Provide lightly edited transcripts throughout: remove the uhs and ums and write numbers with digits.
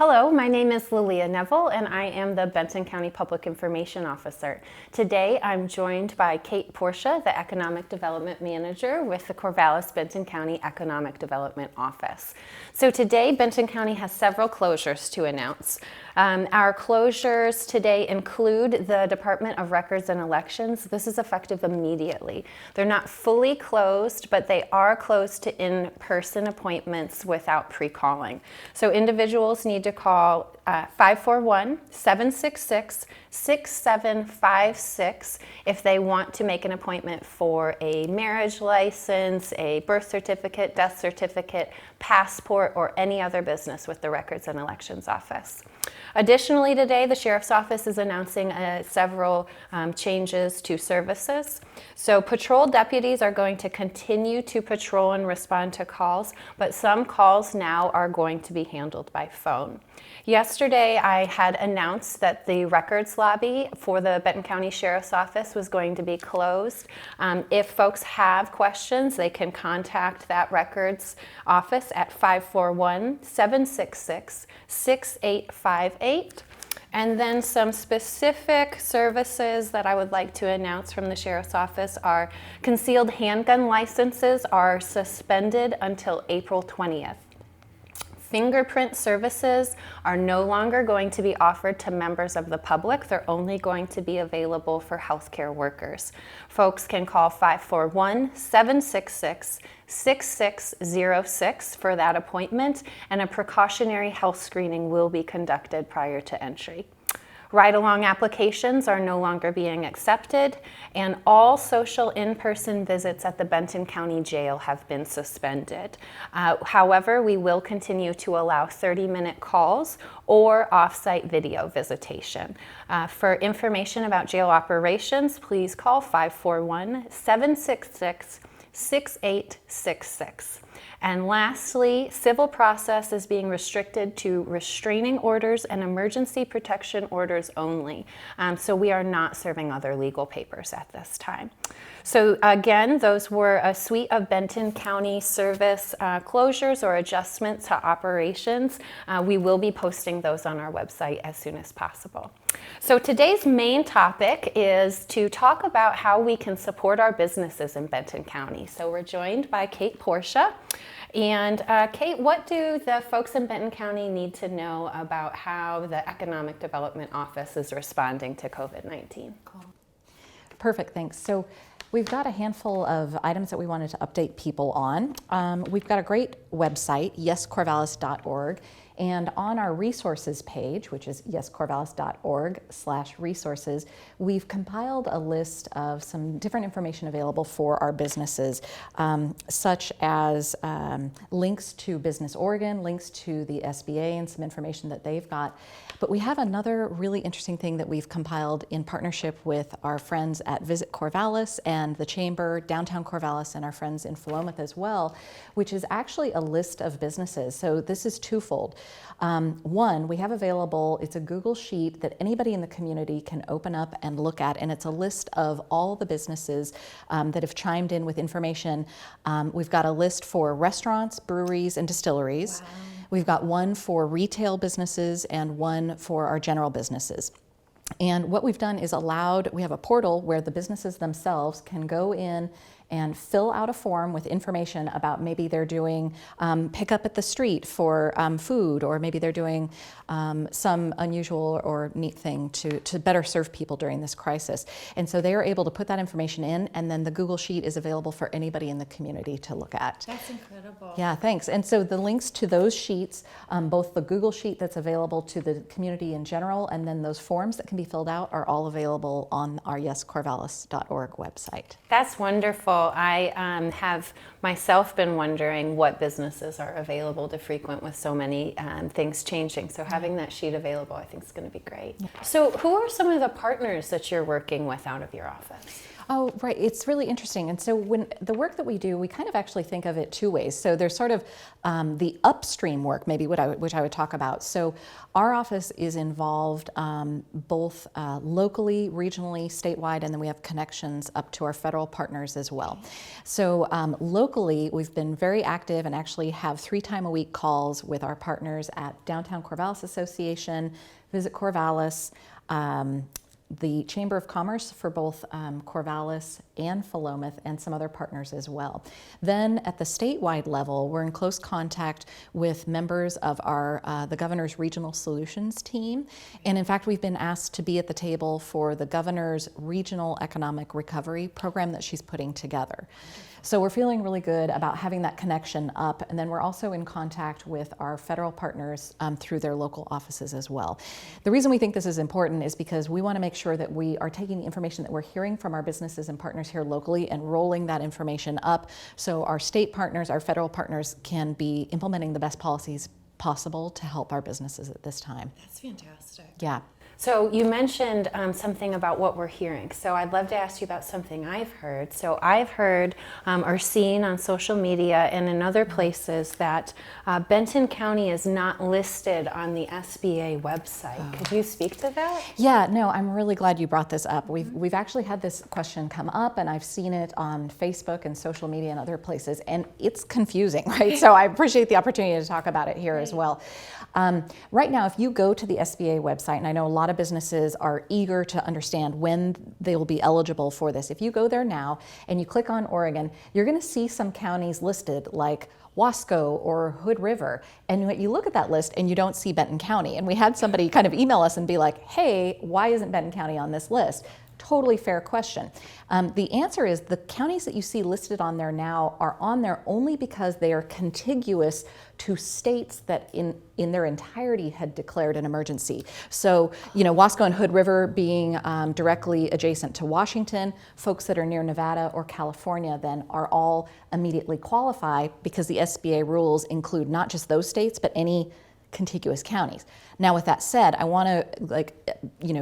Hello, my name is Lilia Neville and I am the Benton County Public Information Officer. Today I'm joined by Kate Portia, the Economic Development Manager with the Corvallis-Benton County Economic Development Office. So today Benton County has several closures to announce. Our closures today include the Department of Records and Elections. This is effective immediately. They're not fully closed, but they are closed to in-person appointments without pre-calling. So individuals need to call 541-766-6756 if they want to make an appointment for a marriage license, a birth certificate, death certificate, passport, or any other business with the Records and Elections Office. Additionally, today the Sheriff's Office is announcing several changes to services. So patrol deputies are going to continue to patrol and respond to calls, but some calls now are going to be handled by phone. Yesterday, I had announced that the records lobby for the Benton County Sheriff's Office was going to be closed. If folks have questions, they can contact that records office at 541-766-6858. And then some specific services that I would like to announce from the Sheriff's Office are concealed handgun licenses are suspended until April 20th. Fingerprint services are no longer going to be offered to members of the public. They're only going to be available for healthcare workers. Folks can call 541-766-6606 for that appointment, and a precautionary health screening will be conducted prior to entry. Ride-along applications are no longer being accepted, and all social in-person visits at the Benton County Jail have been suspended. However, we will continue to allow 30-minute calls or off-site video visitation. For information about jail operations, please call 541-766-6866. And lastly, civil process is being restricted to restraining orders and emergency protection orders only. So we are not serving other legal papers at this time. So again, those were a suite of Benton County service closures or adjustments to operations. We will be posting those on our website as soon as possible. So today's main topic is to talk about how we can support our businesses in Benton County. So we're joined by Kate Portia. And Kate, what do the folks in Benton County need to know about how the Economic Development Office is responding to COVID-19? Cool. Perfect, thanks. So we've got a handful of items that we wanted to update people on. We've got a great website, yescorvallis.org. And on our resources page, which is yescorvallis.org/resources, we've compiled a list of some different information available for our businesses, such as links to Business Oregon, links to the SBA, and some information that they've got. But we have another really interesting thing that we've compiled in partnership with our friends at Visit Corvallis and the Chamber, Downtown Corvallis, and our friends in Philomath as well, which is actually a list of businesses. So this is twofold. One, we have available, it's a Google Sheet that anybody in the community can open up and look at, and it's a list of all the businesses that have chimed in with information. We've got a list for restaurants, breweries, and distilleries. Wow. We've got one for retail businesses and one for our general businesses. And what we've done is we have a portal where the businesses themselves can go in and fill out a form with information about maybe they're doing pickup at the street for food, or maybe they're doing some unusual or neat thing to better serve people during this crisis. And so they are able to put that information in, and then the Google Sheet is available for anybody in the community to look at. That's incredible. Yeah, thanks. And so the links to those sheets, both the Google Sheet that's available to the community in general, and then those forms that can be filled out, are all available on our yescorvallis.org website. That's wonderful. I have myself been wondering what businesses are available to frequent with so many things changing. So having that sheet available, I think, is going to be great. Yeah. So who are some of the partners that you're working with out of your office? Oh, right. It's really interesting. And so when the work that we do, we kind of actually think of it two ways. So there's sort of the upstream work, maybe which I would talk about. So our office is involved both locally, regionally, statewide, and then we have connections up to our federal partners as well. So locally, we've been very active and actually have 3-time-a-week calls with our partners at Downtown Corvallis Association, Visit Corvallis, the Chamber of Commerce for both Corvallis and Philomath, and some other partners as well. Then at the statewide level, we're in close contact with members of our the Governor's Regional Solutions team. And in fact, we've been asked to be at the table for the Governor's Regional Economic Recovery program that she's putting together. So we're feeling really good about having that connection up. And then we're also in contact with our federal partners through their local offices as well. The reason we think this is important is because we want to make sure that we are taking the information that we're hearing from our businesses and partners here locally and rolling that information up so our state partners, our federal partners can be implementing the best policies possible to help our businesses at this time. That's fantastic. Yeah. So you mentioned something about what we're hearing. So I'd love to ask you about something I've heard. So I've heard or seen on social media and in other places that Benton County is not listed on the SBA website. Could you speak to that? Yeah, no, I'm really glad you brought this up. We've actually had this question come up, and I've seen it on Facebook and social media and other places, and it's confusing, right? So I appreciate the opportunity to talk about it here as well. Right now, if you go to the SBA website, and I know a lot of businesses are eager to understand when they will be eligible for this. If you go there now and you click on Oregon, you're going to see some counties listed like Wasco or Hood River. And you look at that list and you don't see Benton County. And we had somebody kind of email us and be like, hey, why isn't Benton County on this list? Totally fair question. The answer is the counties that you see listed on there now are on there only because they are contiguous to states that in their entirety had declared an emergency. So, Wasco and Hood River being directly adjacent to Washington, folks that are near Nevada or California then are all immediately qualify because the SBA rules include not just those states, but any contiguous counties. Now, with that said, I want to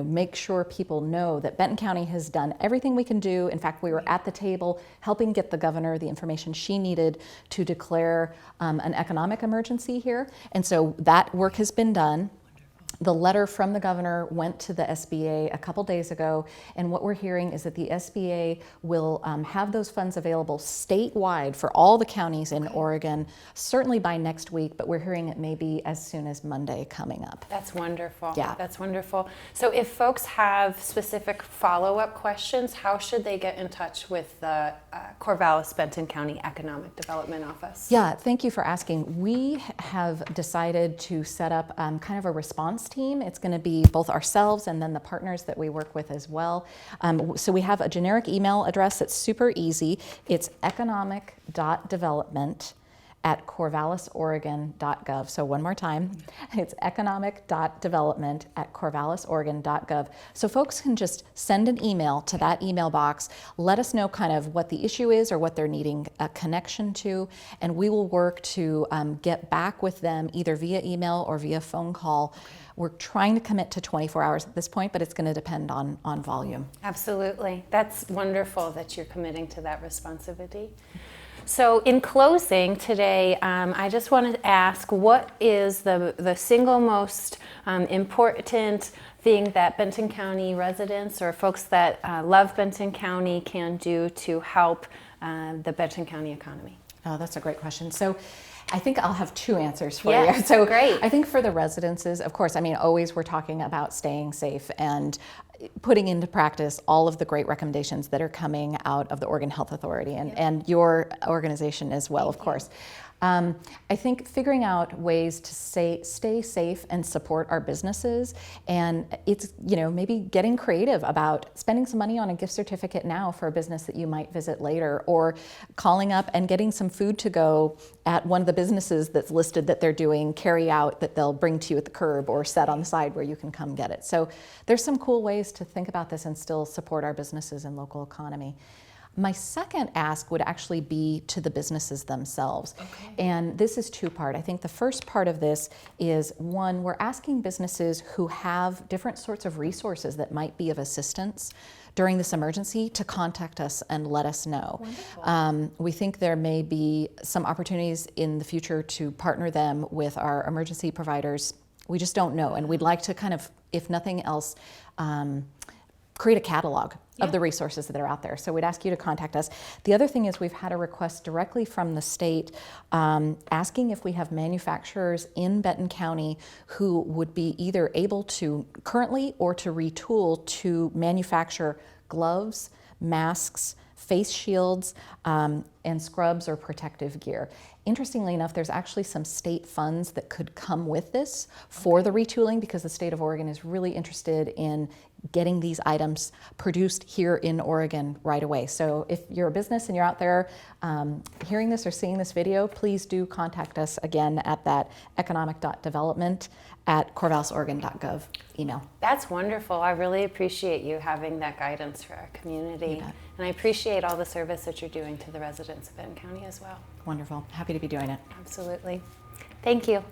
make sure people know that Benton County has done everything we can do. In fact, we were at the table helping get the governor the information she needed to declare an economic emergency here. And so that work has been done. The letter from the governor went to the SBA a couple days ago, and what we're hearing is that the SBA will have those funds available statewide for all the counties in Oregon, certainly by next week, but we're hearing it may be as soon as Monday coming up. That's wonderful. Yeah. That's wonderful. So if folks have specific follow-up questions, how should they get in touch with the Corvallis-Benton County Economic Development Office? Yeah, thank you for asking. We have decided to set up kind of a response team. It's going to be both ourselves and then the partners that we work with as well. So we have a generic email address that's super easy. It's economic.development@corvallisoregon.gov. So one more time, it's economic.development@corvallisoregon.gov. So folks can just send an email to that email box, let us know kind of what the issue is or what they're needing a connection to, and we will work to get back with them either via email or via phone call. We're trying to commit to 24 hours at this point, but it's going to depend on volume. Absolutely. That's wonderful that you're committing to that responsibility. So in closing today, I just wanted to ask, what is the single most important thing that Benton County residents or folks that love Benton County can do to help the Benton County economy? Oh, that's a great question. So I think I'll have two answers for Yeah, you. So great. I think for the residences, of course, always we're talking about staying safe and putting into practice all of the great recommendations that are coming out of the Oregon Health Authority and your organization as well, of course. I think figuring out ways to stay safe and support our businesses, and it's maybe getting creative about spending some money on a gift certificate now for a business that you might visit later, or calling up and getting some food to go at one of the businesses that's listed that they're doing carry out that they'll bring to you at the curb or set on the side where you can come get it. So there's some cool ways to think about this and still support our businesses and local economy. My second ask would actually be to the businesses themselves. Okay. And this is two-part. I think the first part of this is, one, we're asking businesses who have different sorts of resources that might be of assistance during this emergency to contact us and let us know. We think there may be some opportunities in the future to partner them with our emergency providers. We just don't know, and we'd like to kind of, if nothing else, create a catalog of the resources that are out there. So we'd ask you to contact us. The other thing is we've had a request directly from the state asking if we have manufacturers in Benton County who would be either able to currently or to retool to manufacture gloves, masks, face shields, and scrubs or protective gear. Interestingly enough, there's actually some state funds that could come with this for the retooling, because the state of Oregon is really interested in getting these items produced here in Oregon right away. So if you're a business and you're out there hearing this or seeing this video, please do contact us again at that economic.development@corvallisoregon.gov email. That's wonderful. I really appreciate you having that guidance for our community. And I appreciate all the service that you're doing to the residents of Benton County as well. Wonderful. Happy to be doing it. Absolutely. Thank you.